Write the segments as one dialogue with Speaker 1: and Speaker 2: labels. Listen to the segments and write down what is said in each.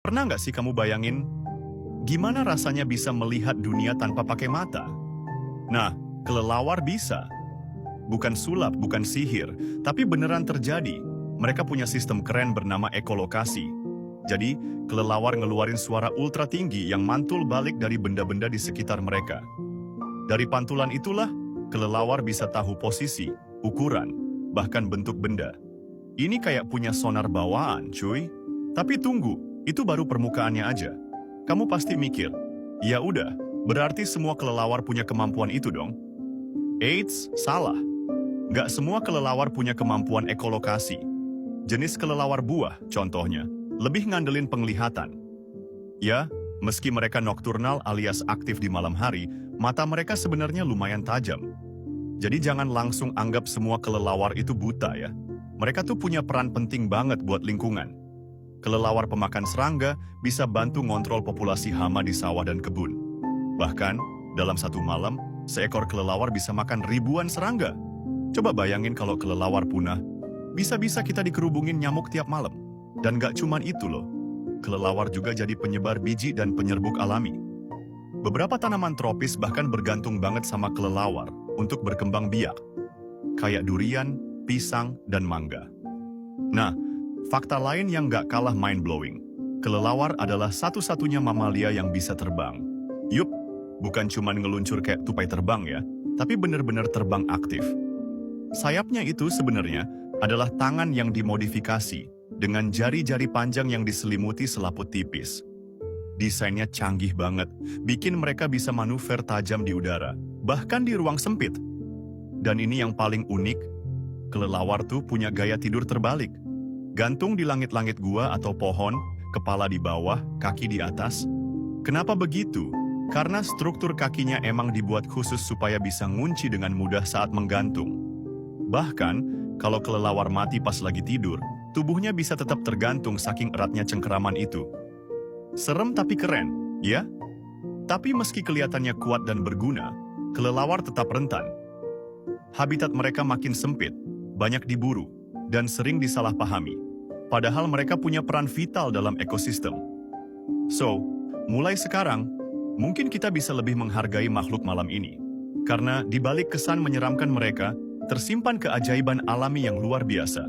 Speaker 1: Pernah nggak sih kamu bayangin gimana rasanya bisa melihat dunia tanpa pakai mata? Nah, kelelawar bisa. Bukan sulap, bukan sihir, tapi beneran terjadi. Mereka punya sistem keren bernama ekolokasi. Jadi, kelelawar ngeluarin suara ultra tinggi yang mantul balik dari benda-benda di sekitar mereka. Dari pantulan itulah, kelelawar bisa tahu posisi, ukuran, bahkan bentuk benda. Ini kayak punya sonar bawaan, cuy. Tapi tunggu, itu baru permukaannya aja. Kamu pasti mikir, ya udah, berarti semua kelelawar punya kemampuan itu dong. Eits, salah. Nggak semua kelelawar punya kemampuan ekolokasi. Jenis kelelawar buah, contohnya, lebih ngandelin penglihatan. Ya, meski mereka nokturnal alias aktif di malam hari, mata mereka sebenarnya lumayan tajam. Jadi jangan langsung anggap semua kelelawar itu buta ya. Mereka tuh punya peran penting banget buat lingkungan. Kelelawar pemakan serangga bisa bantu ngontrol populasi hama di sawah dan kebun. Bahkan, dalam satu malam, seekor kelelawar bisa makan ribuan serangga. Coba bayangin kalau kelelawar punah, bisa-bisa kita dikerubungin nyamuk tiap malam. Dan gak cuman itu loh, kelelawar juga jadi penyebar biji dan penyerbuk alami. Beberapa tanaman tropis bahkan bergantung banget sama kelelawar untuk berkembang biak, kayak durian, pisang, dan mangga. Nah, fakta lain yang gak kalah mind-blowing, kelelawar adalah satu-satunya mamalia yang bisa terbang. Yup, bukan cuman ngeluncur kayak tupai terbang ya, tapi bener-bener terbang aktif. Sayapnya itu sebenarnya adalah tangan yang dimodifikasi dengan jari-jari panjang yang diselimuti selaput tipis. Desainnya canggih banget, bikin mereka bisa manuver tajam di udara, bahkan di ruang sempit. Dan ini yang paling unik, kelelawar tuh punya gaya tidur terbalik. Gantung di langit-langit gua atau pohon, kepala di bawah, kaki di atas. Kenapa begitu? Karena struktur kakinya emang dibuat khusus supaya bisa ngunci dengan mudah saat menggantung. Bahkan, kalau kelelawar mati pas lagi tidur, tubuhnya bisa tetap tergantung saking eratnya cengkeraman itu. Serem tapi keren, ya? Tapi meski kelihatannya kuat dan berguna, kelelawar tetap rentan. Habitat mereka makin sempit, banyak diburu, dan sering disalahpahami. Padahal mereka punya peran vital dalam ekosistem. So, mulai sekarang, mungkin kita bisa lebih menghargai makhluk malam ini. Karena di balik kesan menyeramkan mereka, tersimpan keajaiban alami yang luar biasa.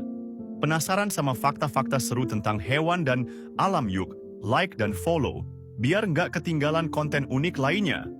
Speaker 1: Penasaran sama fakta-fakta seru tentang hewan dan alam yuk? Like dan follow, biar nggak ketinggalan konten unik lainnya.